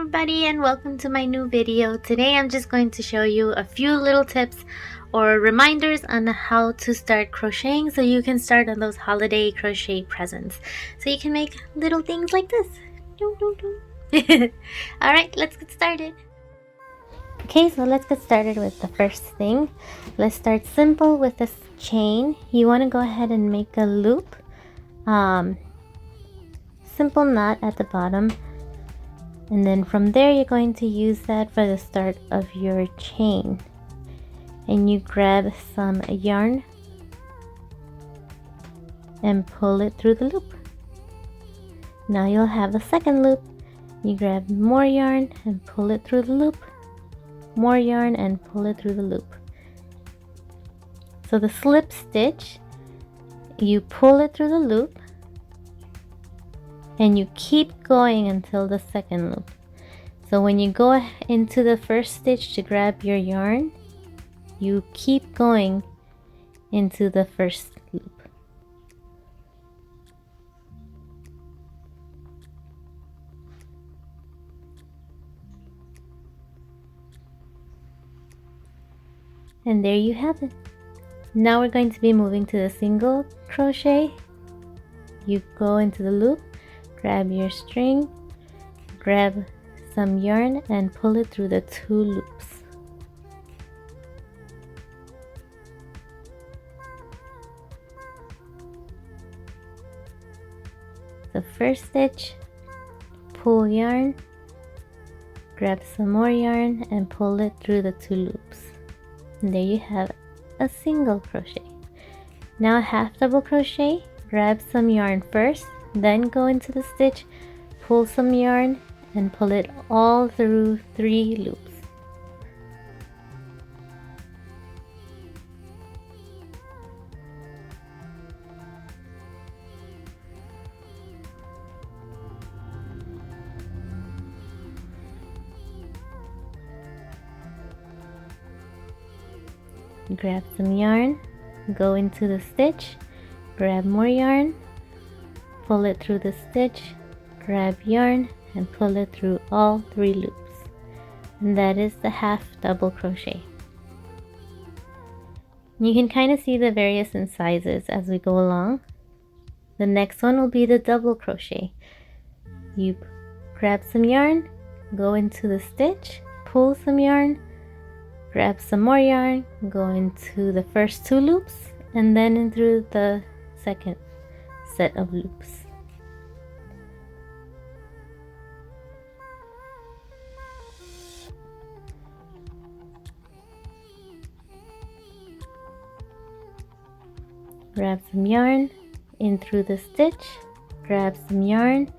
everybody, and welcome to my new video. Today I'm just going to show you a few little tips or reminders on how to start crocheting so you can start on those holiday crochet presents. So you can make little things like this. Alright, let's get started. Okay, so let's get started with the first thing. Let's start simple with this chain. You want to go ahead and make a loop. Simple knot at the bottom. And then from there you're going to use that for the start of your chain. And you grab some yarn and pull it through the loop. Now you'll have the second loop. You grab more yarn and pull it through the loop. More yarn and pull it through the loop. So the slip stitch, you pull it through the loop and you keep going until the second loop. So when you go into the first stitch to grab your yarn, you keep going into the first loop. And there you have it. Now we're going to be moving to the single crochet. You go into the loop, grab your string, grab some yarn and pull it through the two loops. The first stitch, pull yarn, grab some more yarn and pull it through the two loops. And there you have a single crochet. Now half double crochet, grab some yarn first, then go into the stitch, pull some yarn and pull it all through 3 loops. Grab some yarn, go into the stitch, grab more yarn, pull it through the stitch, grab yarn and pull it through all 3 loops. And that is the half double crochet. You can kind of see the various sizes as we go along. The next one will be the double crochet. You grab some yarn, go into the stitch, pull some yarn, grab some more yarn, go into the first 2 loops and then in through the second set of loops. Grab some yarn in through the stitch, grab some yarn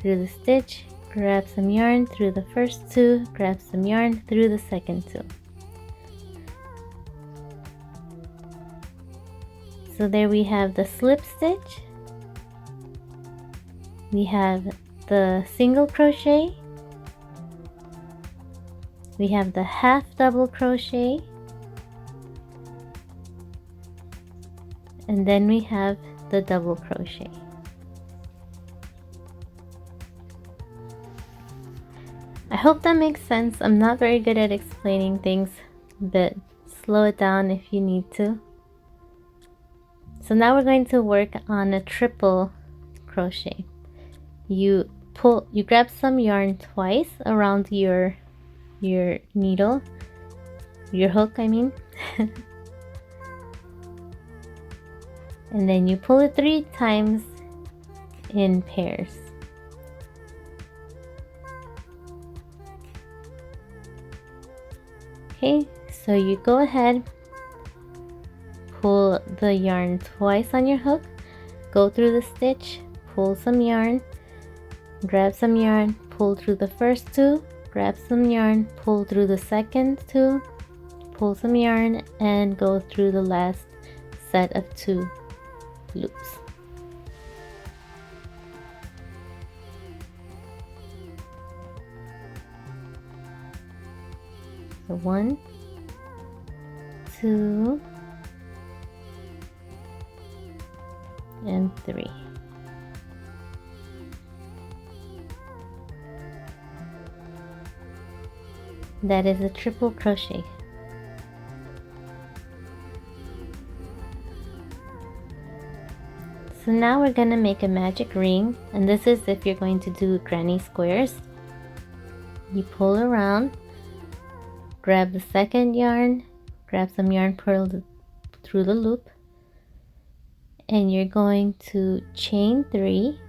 through the stitch, grab some yarn through the first 2, grab some yarn through the second 2. So there we have the slip stitch, we have the single crochet, we have the half double crochet, and then we have the double crochet. I hope that makes sense. I'm not very good at explaining things, but slow it down if you need to. So now we're going to work on a triple crochet. You grab some yarn twice around your needle, your hook I mean. And then you pull it 3 times in pairs. Okay, so you go ahead, pull the yarn twice on your hook, go through the stitch, pull some yarn, grab some yarn, pull through the first 2, grab some yarn, pull through the second 2, pull some yarn and go through the last set of 2 loops. So 1, 2, and 3. That is a triple crochet. So now we're gonna make a magic ring, and this is if you're going to do granny squares. You pull around, grab the second yarn, grab some yarn purl through the loop, and you're going to chain 3,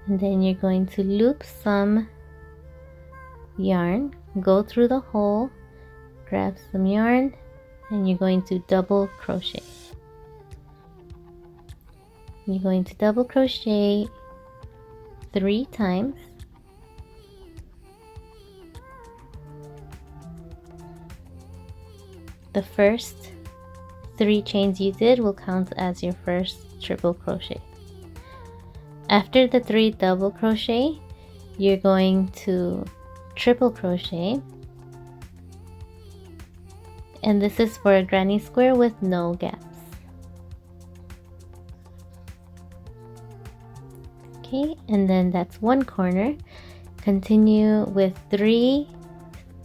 and then you're going to loop some yarn, go through the hole, grab some yarn, and you're going to double crochet. You're going to double crochet 3 times. The first 3 chains you did will count as your first triple crochet. After the 3 double crochet, you're going to triple crochet, and this is for a granny square with no gaps. Okay, and then that's one corner. Continue with 3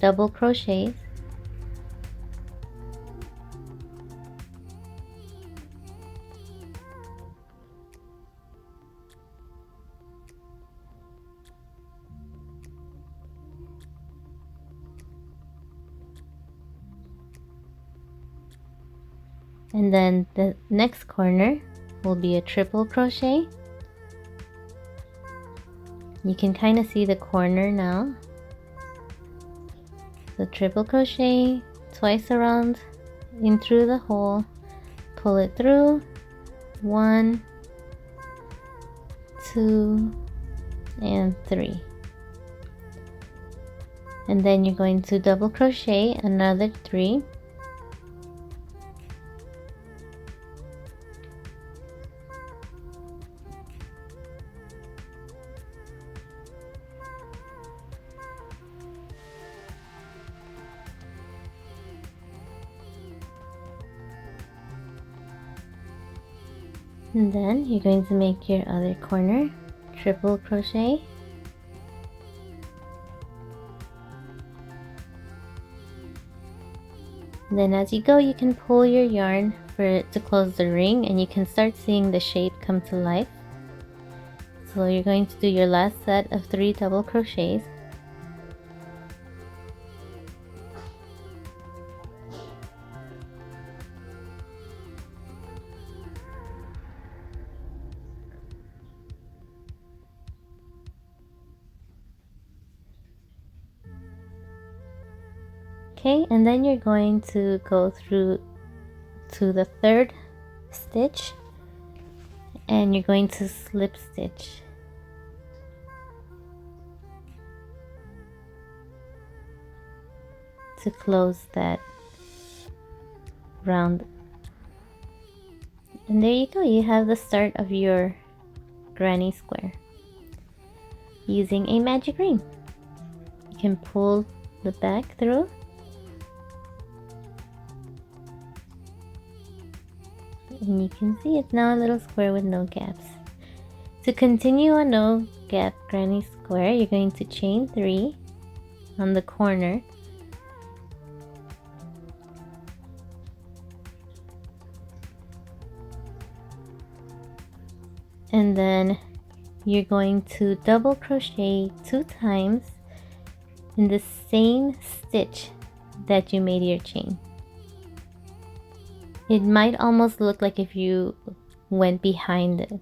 double crochets, and then the next corner will be a triple crochet. You can kind of see the corner now. So triple crochet twice around in through the hole, pull it through, 1, 2, and 3. And then you're going to double crochet another 3. And then you're going to make your other corner, triple crochet, and then as you go you can pull your yarn for it to close the ring, and you can start seeing the shape come to life. So you're going to do your last set of 3 double crochets. Okay, and then you're going to go through to the 3rd stitch, and you're going to slip stitch. To close that round. And there you go, you have the start of your granny square using a magic ring. You can pull the back through, and you can see it's now a little square with no gaps. To continue a no gap granny square, you're going to chain 3 on the corner, and then you're going to double crochet 2 times in the same stitch that you made your chain. It might almost look like if you went behind it.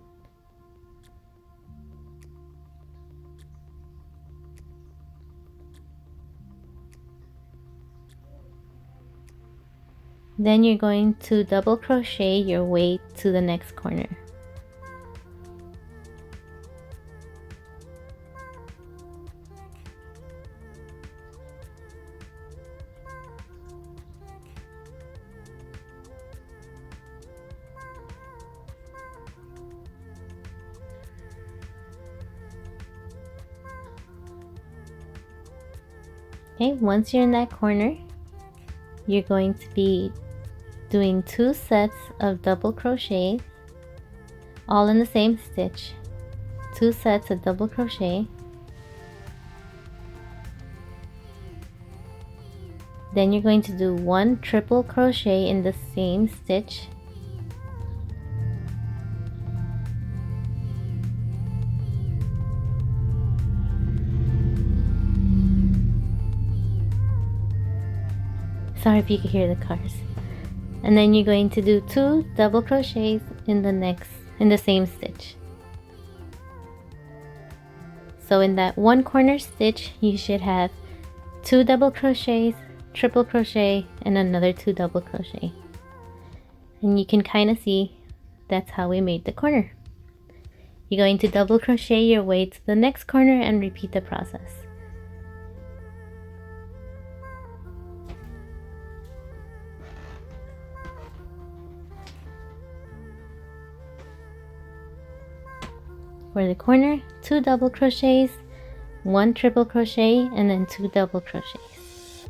Then you're going to double crochet your way to the next corner. Okay, once you're in that corner, you're going to be doing 2 sets of double crochet all in the same stitch, 2 sets of double crochet. Then you're going to do 1 triple crochet in the same stitch. Sorry if you can hear the cars. And then you're going to do 2 double crochets in the same stitch. So in that one corner stitch, you should have 2 double crochets, triple crochet, and another 2 double crochet. And you can kind of see that's how we made the corner. You're going to double crochet your way to the next corner and repeat the process. For the corner, 2 double crochets, 1 triple crochet, and then 2 double crochets.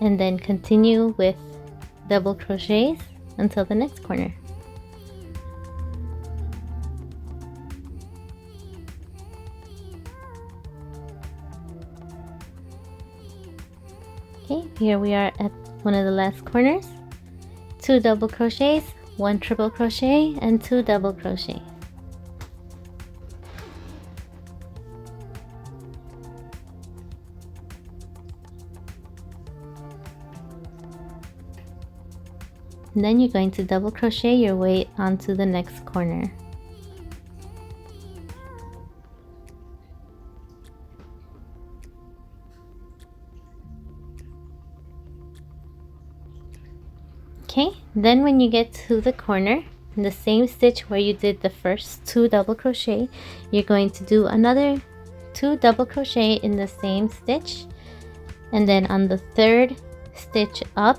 And then continue with double crochets until the next corner. Okay, here we are at one of the last corners. 2 double crochets, 1 triple crochet, and 2 double crochet. And then you're going to double crochet your way onto the next corner. Okay, then when you get to the corner, in the same stitch where you did the first 2 double crochet, you're going to do another 2 double crochet in the same stitch, and then on the 3rd stitch up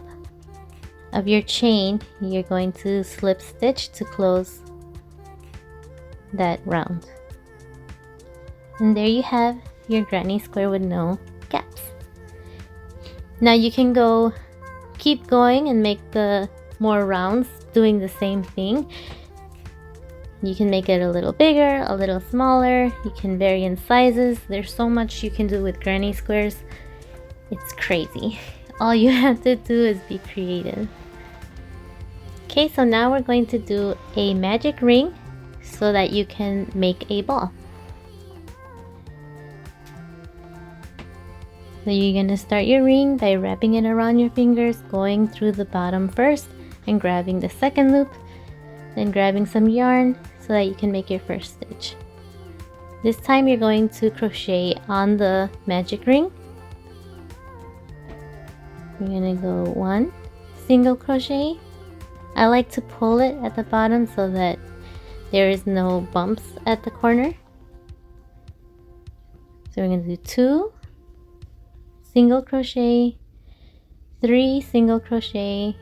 of your chain, you're going to slip stitch to close that round. And there you have your granny square with no gaps. Now you can keep going and make the more rounds doing the same thing. You can make it a little bigger, a little smaller. You can vary in sizes. There's so much you can do with granny squares. It's crazy. All you have to do is be creative. Okay, so now we're going to do a magic ring so that you can make a ball. So you're going to start your ring by wrapping it around your fingers, going through the bottom first and grabbing the second loop, then grabbing some yarn so that you can make your first stitch. This time you're going to crochet on the magic ring. You're going to go 1 single crochet. I like to pull it at the bottom so that there is no bumps at the corner. So we're going to do 2 single crochet, 3 single crochet,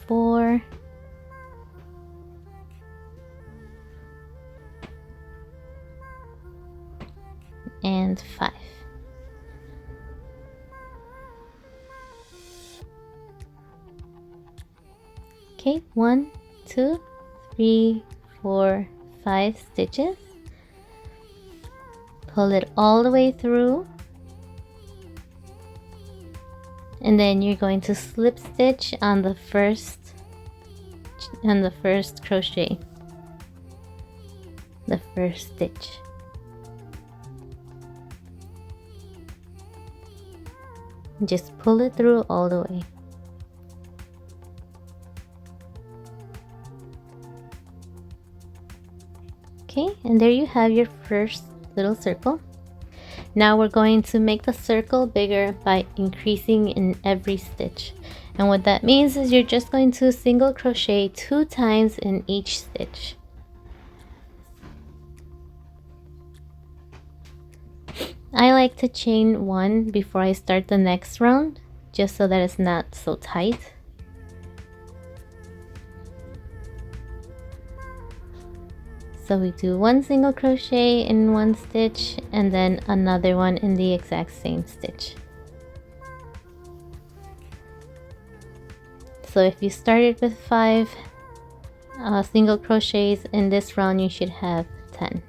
4, and 5. Okay, 1, 2, 3, 4, 5 stitches. Pull it all the way through, and then you're going to slip stitch on the first crochet, the first stitch. Just pull it through all the way. Okay, and there you have your first little circle. Now we're going to make the circle bigger by increasing in every stitch. And what that means is you're just going to single crochet 2 times in each stitch. I like to chain 1 before I start the next round, just so that it's not so tight. So we do one single crochet in one stitch and then another one in the exact same stitch. So if you started with 5 single crochets in this round, you should have 10.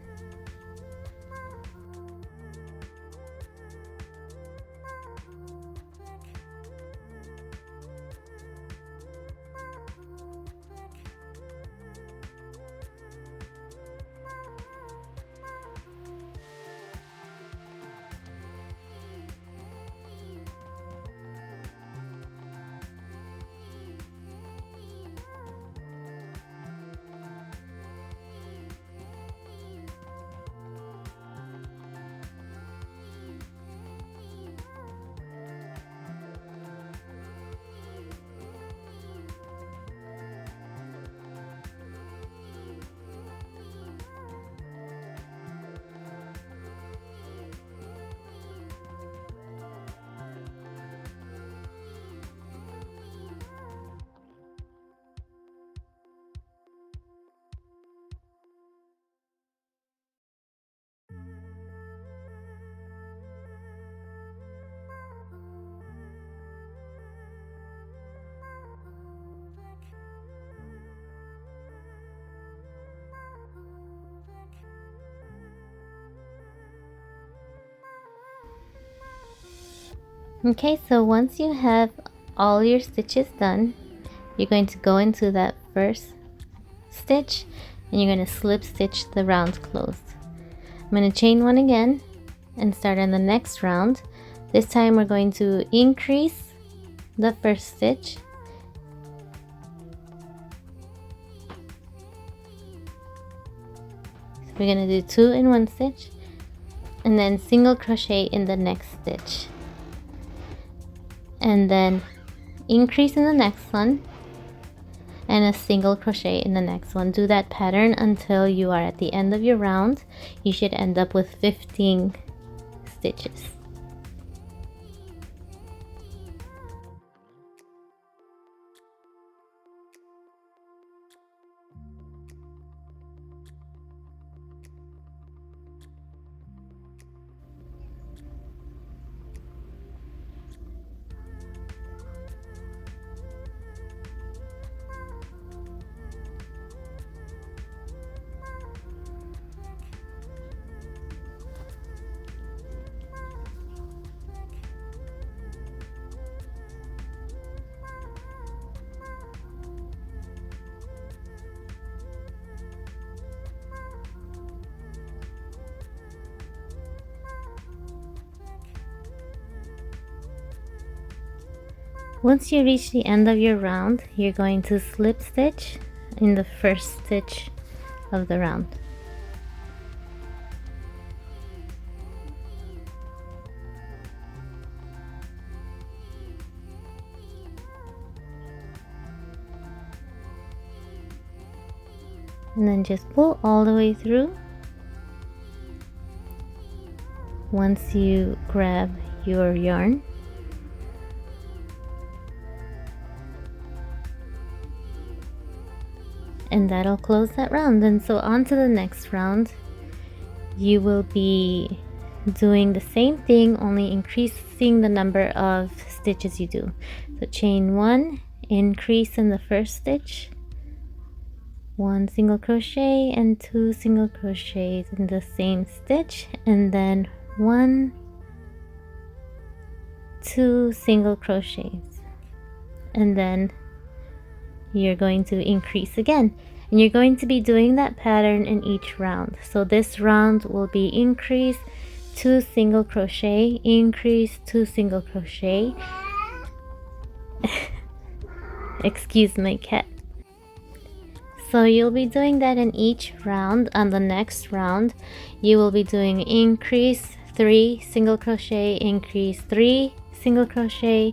Okay, so once you have all your stitches done, you're going to go into that first stitch and you're going to slip stitch the round closed. I'm going to chain 1 again and start on the next round. This time we're going to increase the first stitch so we're going to do 2 in one stitch and then single crochet in the next stitch and then increase in the next one and a single crochet in the next one. Do that pattern until you are at the end of your round. You should end up with 15 stitches. Once you reach the end of your round, you're going to slip stitch in the first stitch of the round. And then just pull all the way through. Once you grab your yarn, and that'll close that round. And so on to the next round, you will be doing the same thing, only increasing the number of stitches you do. So chain 1, increase in the first stitch, 1 single crochet and 2 single crochets in the same stitch, and then 1, 2 single crochets, and then you're going to increase again, and you're going to be doing that pattern in each round. So this round will be increase, 2 single crochet, increase, 2 single crochet. Excuse my cat. So you'll be doing that in each round. On the next round you will be doing increase, 3 single crochet, increase, 3 single crochet,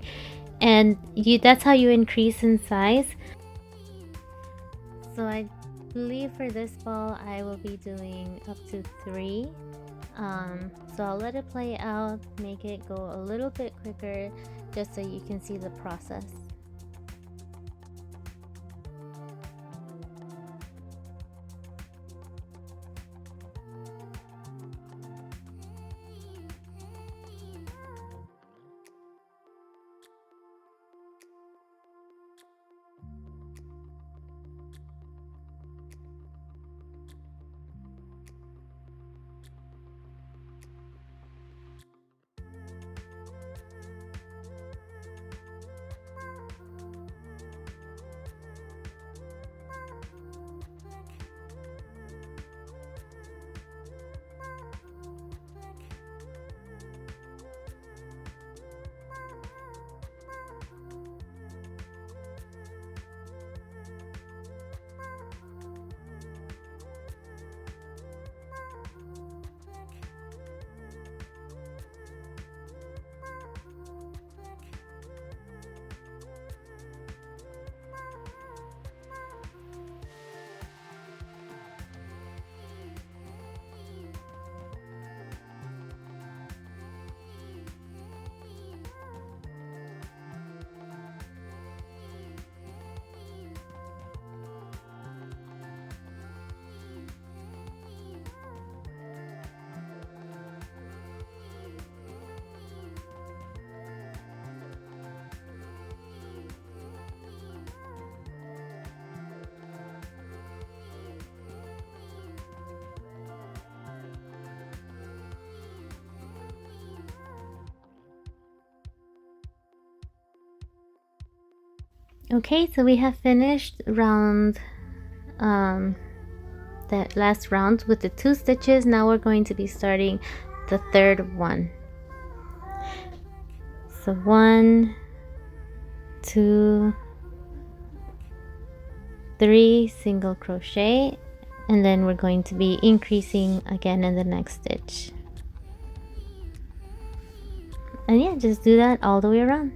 and that's how you increase in size. So I believe for this ball I will be doing up to 3. So I'll let it play out, make it go a little bit quicker just so you can see the process. Okay, so we have finished round that last round with the 2 stitches. Now we're going to be starting the third one. So 1, 2, 3 single crochet, and then we're going to be increasing again in the next stitch. And yeah, just do that all the way around.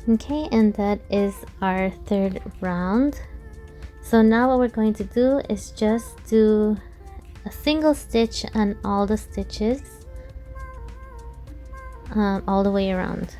Okay, and that is our third round. So now what we're going to do is just do a single stitch on all the stitches all the way around.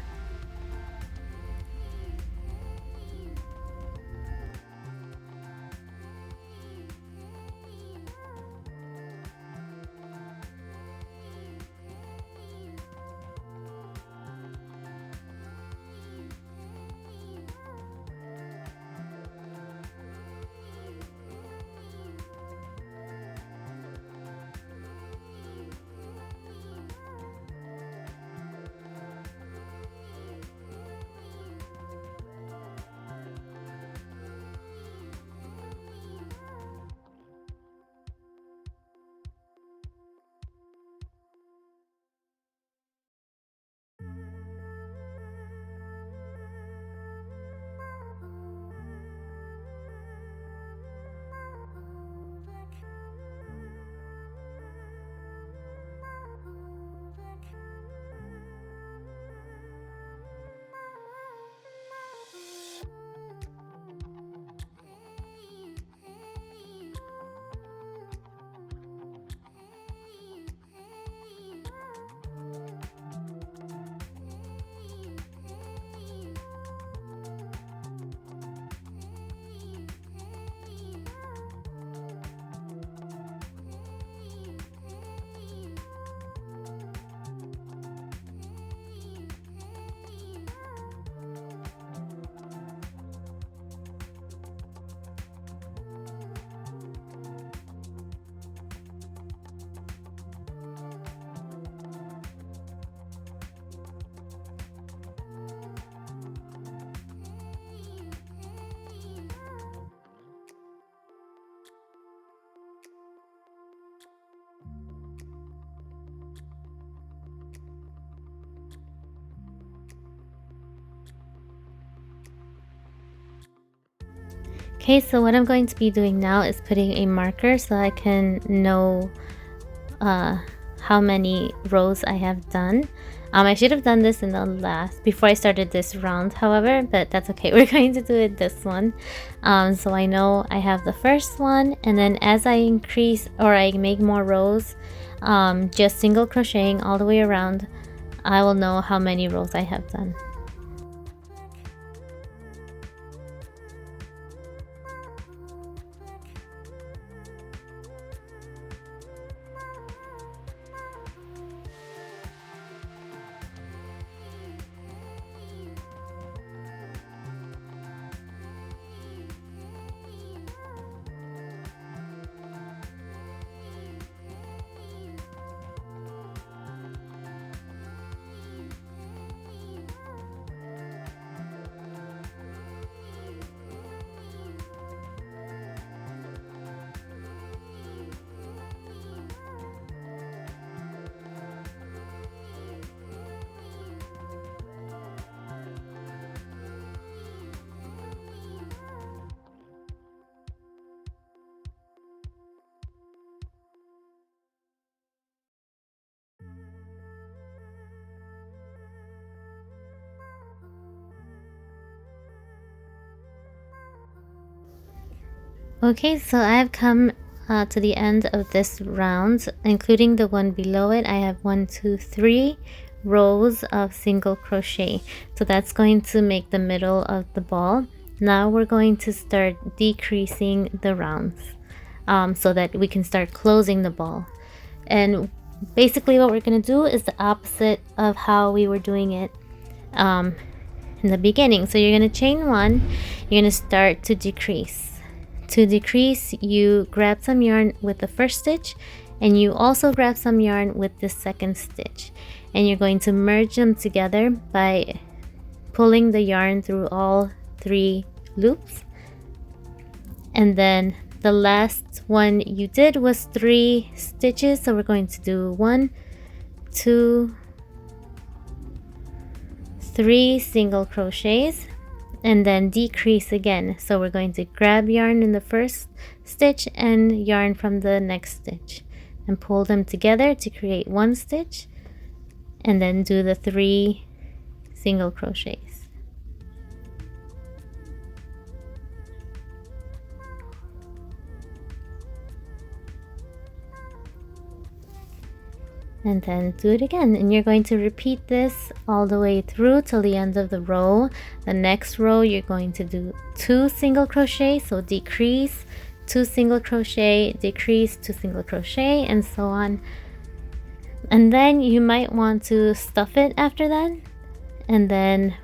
Okay, so what I'm going to be doing now is putting a marker so I can know how many rows I have done. I should have done this in the before I started this round, however, but that's okay. We're going to do it this one. So I know I have the first one, and then as I increase or I make more rows, just single crocheting all the way around, I will know how many rows I have done. Okay, so I've come to the end of this round, including the one below it. I have 1, 2, 3 rows of single crochet. So that's going to make the middle of the ball. Now we're going to start decreasing the rounds so that we can start closing the ball. And basically what we're going to do is the opposite of how we were doing it in the beginning. So you're going to chain 1, you're going to start to decrease. To decrease, you grab some yarn with the first stitch, and you also grab some yarn with the second stitch, and you're going to merge them together by pulling the yarn through all 3 loops. And then the last one you did was 3 stitches, so we're going to do 1, 2, 3 single crochets, and then decrease again. So we're going to grab yarn in the first stitch and yarn from the next stitch and pull them together to create 1 stitch, and then do the 3 single crochets. And then do it again, and you're going to repeat this all the way through till the end of the row. The next row you're going to do 2 single crochet, so decrease, 2 single crochet, decrease, 2 single crochet, and so on. And then you might want to stuff it after that, and then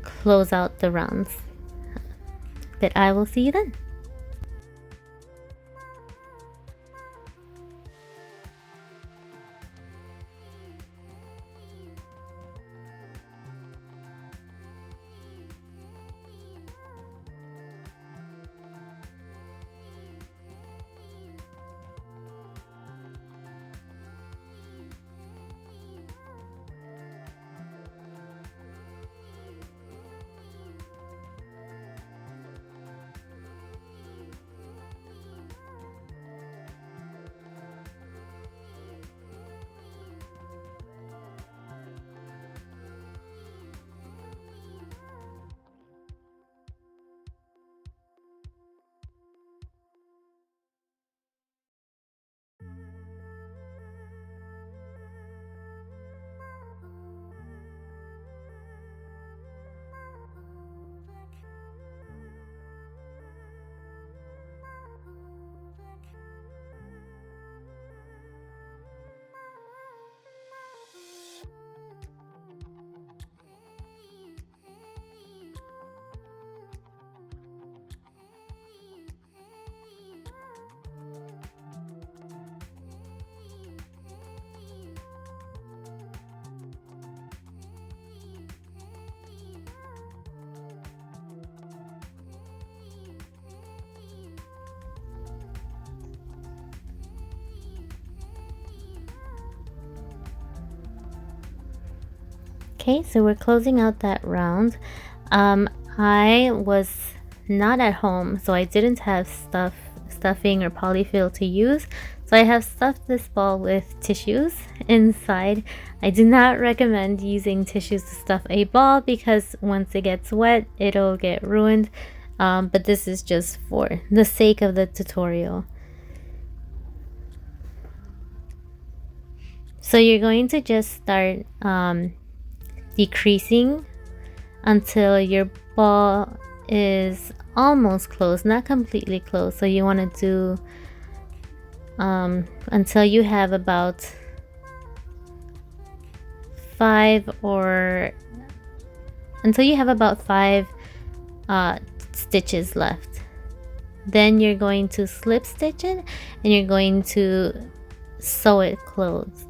close out the rounds. But I will see you then. Okay, so we're closing out that round. I was not at home, so I didn't have stuffing or polyfill to use. So I have stuffed this ball with tissues inside. I do not recommend using tissues to stuff a ball because once it gets wet, it'll get ruined. But this is just for the sake of the tutorial. So you're going to just start decreasing until your ball is almost closed, not completely closed. So you want to do until you have about 5 stitches left. Then you're going to slip stitch it and you're going to sew it closed.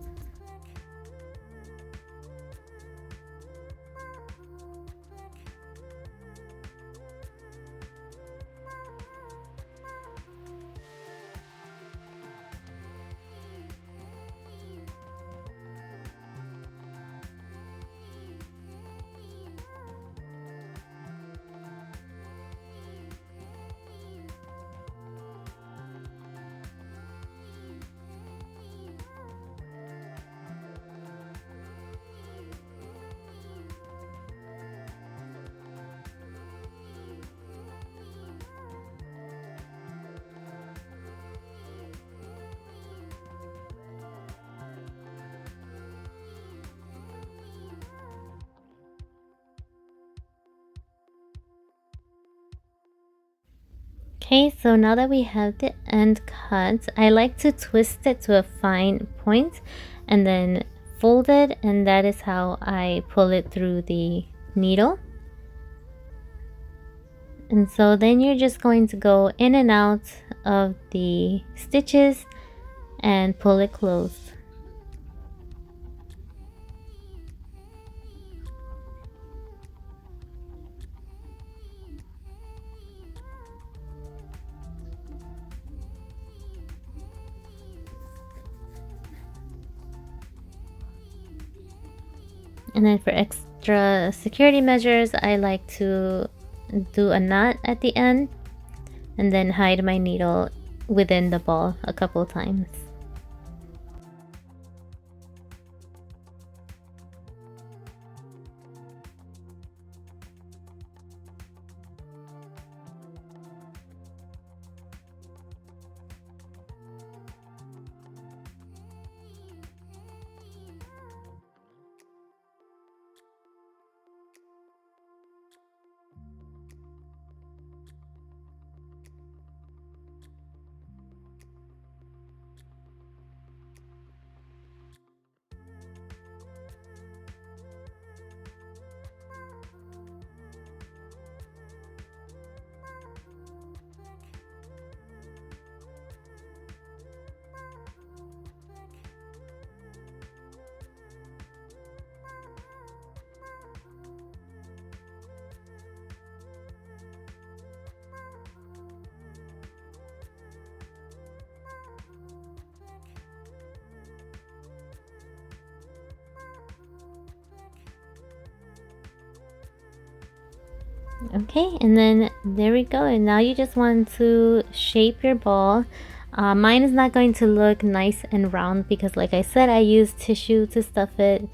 Okay, so now that we have the end cut, I like to twist it to a fine point and then fold it, and that is how I pull it through the needle. And so then you're just going to go in and out of the stitches and pull it closed. And then for extra security measures, I like to do a knot at the end and then hide my needle within the ball a couple times. Okay, and then there we go. And now you just want to shape your ball. Mine is not going to look nice and round because, like I said, I use tissue to stuff it,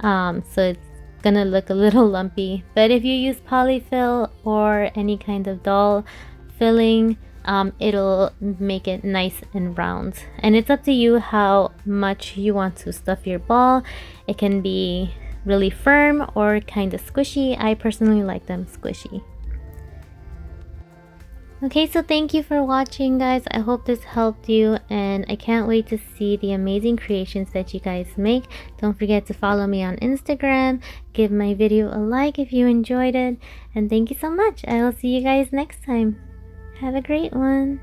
so it's gonna look a little lumpy. But if you use polyfill or any kind of doll filling, it'll make it nice and round. And it's up to you how much you want to stuff your ball. It can be really firm or kind of squishy. I personally like them squishy. Okay, so thank you for watching, guys. I hope this helped you, and I can't wait to see the amazing creations that you guys make. Don't forget to follow me on Instagram, give my video a like if you enjoyed it, and thank you so much. I will see you guys next time. Have a great one.